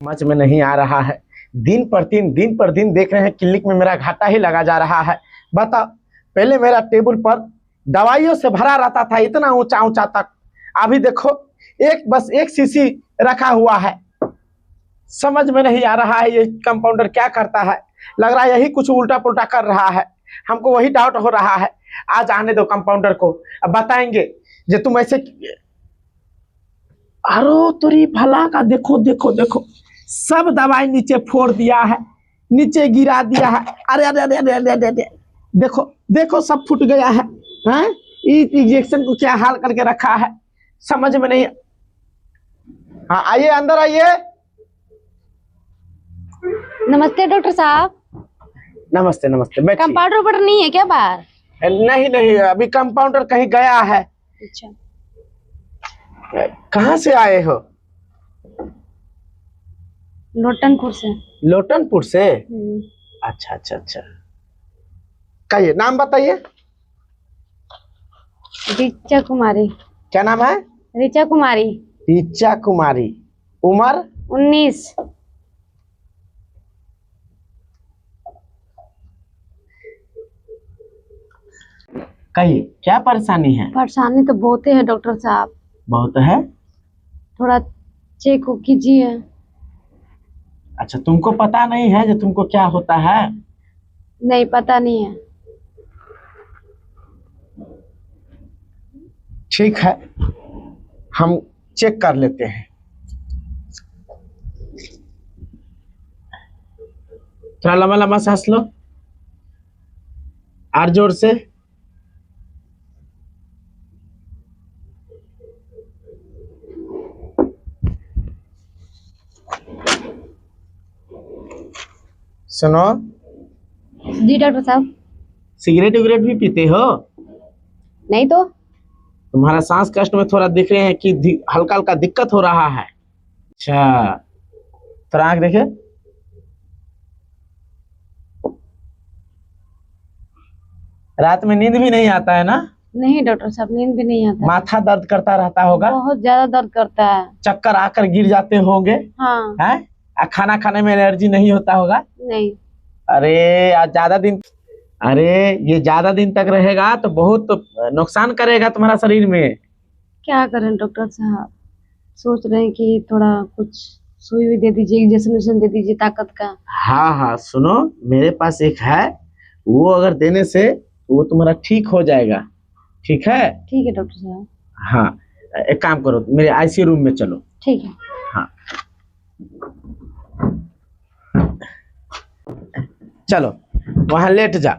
समझ में नहीं आ रहा है। दिन पर दिन देख रहे हैं क्लिनिक में मेरा घाटा ही लगा जा रहा है। बताओ, पहले मेरा टेबल पर दवाइयों से भरा रहता था, इतना ऊंचा ऊंचा तक। अभी देखो बस एक शीशी रखा हुआ है। समझ में नहीं आ रहा है ये कंपाउंडर क्या करता है। लग रहा है यही कुछ उल्टा पुल्टा कर रहा है। हमको वही डाउट हो रहा है। आज आने दो कंपाउंडर को, अब बताएंगे जो तुम ऐसे। अरे तुरी भला का, देखो देखो देखो, सब दवाई नीचे फोड़ दिया है, नीचे गिरा दिया है। अरे अरे अरे अरे अरे अरे, देखो देखो सब फूट गया है। हैं, इस इंजेक्शन को क्या हाल करके रखा है, समझ में नहीं। हाँ आइए, अंदर आइए। नमस्ते डॉक्टर साहब। नमस्ते नमस्ते, बैठिए। कंपाउंडर पर नहीं है क्या बाहर? नहीं नहीं, अभी कंपाउंडर कहीं गया है। अच्छा, कहाँ से आए हो? लोटनपुर से। लोटनपुर से? अच्छा अच्छा अच्छा, कहिए नाम बताइए। ऋचा कुमारी। क्या नाम है? ऋचा कुमारी। ऋचा कुमारी। उम्र? 19। कहिए क्या परेशानी है? परेशानी तो बहुत है डॉक्टर साहब। बहुत है? थोड़ा चेक कीजिए। अच्छा, तुमको पता नहीं है जो तुमको क्या होता है? नहीं, पता नहीं है। ठीक है, हम चेक कर लेते हैं। थोड़ा लंबा लंबा सांस लो, और जोर से। सुनो। जी डॉक्टर साहब। सिगरेट विगरेट भी पीते हो? नहीं तो। तुम्हारा सांस कष्ट में थोड़ा दिख रहे हैं कि हल्का हल्का दिक्कत हो रहा है। अच्छा, थोड़ा आँख देखे। रात में नींद भी नहीं आता है ना? नहीं डॉक्टर साहब, नींद भी नहीं आता। माथा दर्द करता रहता होगा? बहुत ज्यादा दर्द करता है। चक्कर आकर गिर जाते होंगे? हाँ। हैं? खाना खाने में एलर्जी नहीं होता होगा? नहीं। अरे आज ज्यादा दिन, अरे ये ज्यादा दिन तक रहेगा तो बहुत नुकसान करेगा तुम्हारा शरीर में। क्या करें डॉक्टर साहब, सोच रहे हैं कि थोड़ा कुछ सुई भी दे दीजिए, इंजेक्शन दे दीजिए ताकत का। हाँ हाँ, सुनो, मेरे पास एक है, वो अगर देने से वो तुम्हारा ठीक हो जाएगा। ठीक है? ठीक है डॉक्टर साहब। हाँ, एक काम करो, मेरे आईसीयू रूम में चलो। ठीक है। हाँ चलो, वहां लेट जा।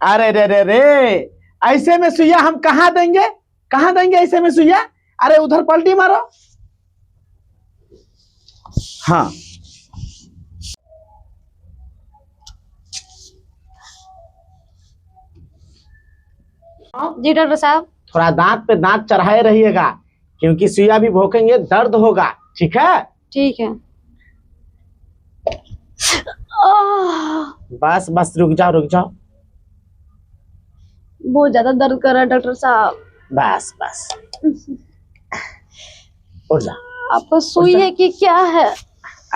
अरे रे रे रे, ऐसे में सुइया हम कहाँ देंगे? कहाँ देंगे ऐसे में सुइया? अरे उधर पलटी मारो। हाँ जी डॉक्टर साहब। थोड़ा दांत पे दांत चढ़ाए रहिएगा, क्योंकि सुइया भी भोंकेंगे, दर्द होगा। ठीक है? ठीक है। बस बस, रुक जाओ रुक जाओ। बहुत ज्यादा दर्द कर रहा है डॉक्टर साहब। बस बस, उठ जा। आपको सुई है कि क्या है?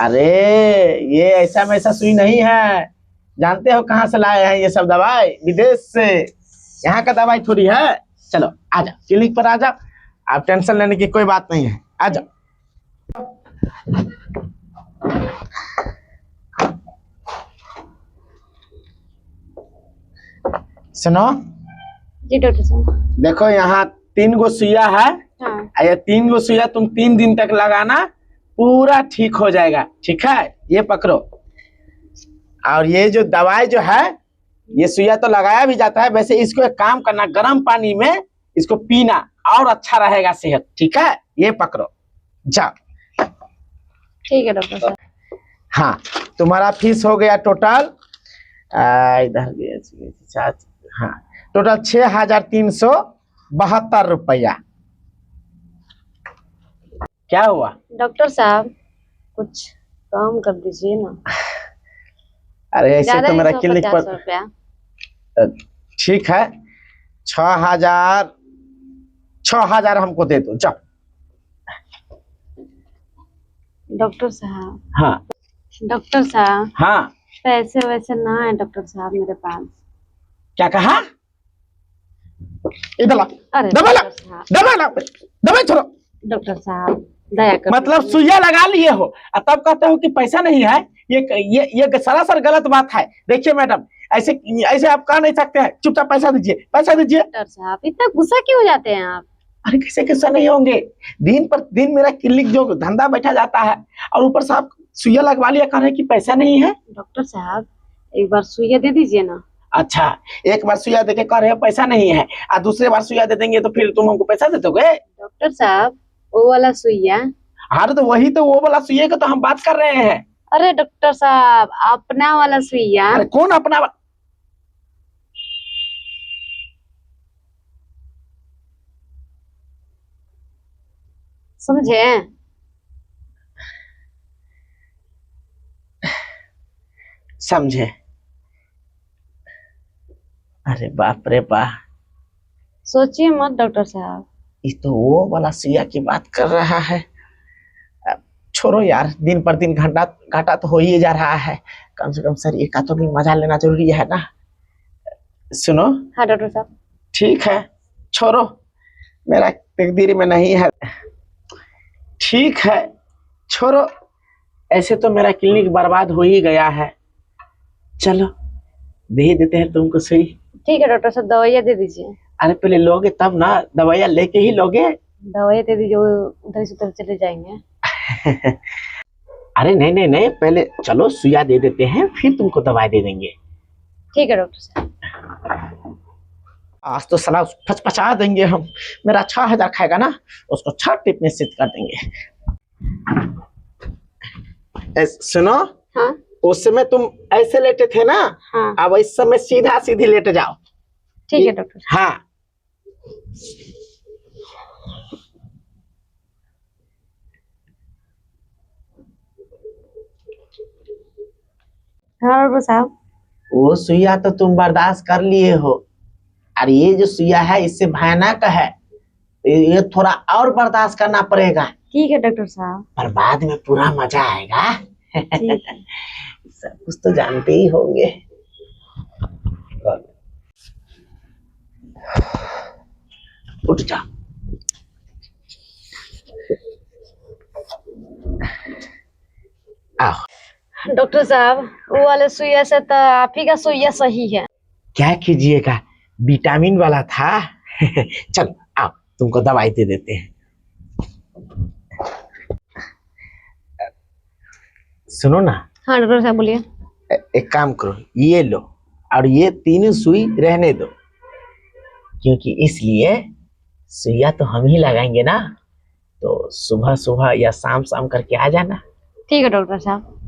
अरे ये ऐसा में ऐसा सुई नहीं है। जानते हो कहाँ से लाए हैं ये सब दवाई? विदेश से। यहाँ का दवाई थोड़ी है। चलो आ जाओ, क्लिनिक पर आ जाओ। आप टेंशन लेने की कोई बात नहीं है, आ जाओ। सुनो। जी डॉक्टर साहब। देखो, यहाँ 3 गो सुइया है। हाँ। ये 3 गो सुइया तुम 3 दिन तक लगाना, पूरा ठीक हो जाएगा। ठीक है? ये पकड़ो। और ये जो दवाई जो है, ये सुइया तो लगाया भी जाता है, वैसे इसको एक काम करना, गर्म पानी में इसको पीना, और अच्छा रहेगा सेहत। ठीक है? ये पकड़ो, जाओ। ठीक है डॉक्टर साहब। हाँ, तुम्हारा फीस हो गया टोटल, इधर गया, हाँ, टोटल 6,372 रुपया। क्या हुआ? डॉक्टर साहब कुछ कम कर दीजिए ना। अरे ऐसे ज्यादा तो मेरा 150 क्लिनिक पर रुपया। ठीक है, 6,000 6,000 हमको दे दो जाओ। डॉक्टर साहब, हाँ डॉक्टर साहब, हाँ, पैसे वैसे ना है डॉक्टर साहब मेरे पास। क्या कहा? इधर ला, अरे दबा ला, डॉक्टर साहब, दबा ला, दबा छोड़ो। डॉक्टर साहब दया कर मतलब सुइया लगा लिए हो और तब कहते हो कि पैसा नहीं है। ये सरासर गलत बात है। देखिए मैडम, ऐसे ऐसे आप कह नहीं सकते हैं। चुपचाप पैसा दीजिए, पैसा दीजिए। डॉक्टर साहब इतना गुस्सा क्यों हो जाते हैं आप? अरे कैसे कैसा नहीं होंगे, दिन पर दिन मेरा क्लिनिक जो धंधा बैठा जाता है और ऊपर से आप सुइया लगवा लिया, कह रहे हैं कि पैसा नहीं है। डॉक्टर साहब एक बार सुइया दे दीजिए ना। अच्छा, एक बार सुइया देके कह रहे हो पैसा नहीं है और दूसरे बार सुइया दे देंगे तो फिर तुम हमको पैसा दे दोगे? डॉक्टर साहब वो वाला सुइया। अरे तो वही तो, वो वाला सुइया का तो हम बात कर रहे हैं। अरे डॉक्टर साहब अपना वाला सुइया। अरे कौन अपना समझे? समझे? अरे बाप रे बाप, सोचिए मत डॉक्टर साहब। ये तो वो वाला सुइया की बात कर रहा है। अब छोड़ो यार, दिन पर दिन घाटा घाटा तो हो ही जा रहा है। कम से कम शरीर का तो भी मजा लेना जरूरी है ना। सुनो, हाँ डॉक्टर साहब। ठीक है, छोड़ो, मेरा तकदीर में नहीं है। ठीक है, छोड़ो, ऐसे तो मेरा क्लिनिक बर्बाद हो ही गया है। चलो दे देते हैं तुमको सुई। ठीक है डॉक्टर साहब दवाइयाँ दे दीजिए। अरे पहले लोगे तब ना, दवाइयाँ लेके ही लोगे। दवाइयाँ दे दीजिए, वो उधर से उधर चले जाएंगे। अरे नहीं नहीं नहीं, पहले चलो सुइया दे देते हैं, फिर तुमको दवाई दे देंगे। ठीक है डॉक्टर साहब। आज तो साला पचा देंगे हम। मेरा 6,000 खाएगा ना, उसको 6 टिप में सिद्ध कर देंगे। सुनो, हाँ उस समय तुम ऐसे लेटे थे ना, हाँ अब इस समय सीधा सीधी लेट जाओ। ठीक है डॉक्टर साहब। हाँ, हाँ डॉक्टर साहब। वो सुइया तो तुम बर्दाश्त कर लिए हो, और ये जो सुइया है इससे भयानक है। ये थोड़ा और बर्दाश्त करना पड़ेगा, ठीक है डॉक्टर साहब। पर बाद में पूरा मजा आएगा। ठीक है। सब कुछ तो जानते ही होंगे। उठ जा। आओ। डॉक्टर साहब वो वाले सुइया से तो आप ही का सुइया सही है। क्या कीजिएगा, विटामिन वाला था। चल आओ, तुमको दवाई दे देते हैं। सुनो ना, हाँ डॉक्टर साहब बोलिए। एक काम करो, ये लो और ये तीनों सुई रहने दो, क्योंकि इसलिए सुइया तो हम ही लगाएंगे ना, तो सुबह सुबह या शाम शाम करके आ जाना। ठीक है डॉक्टर साहब।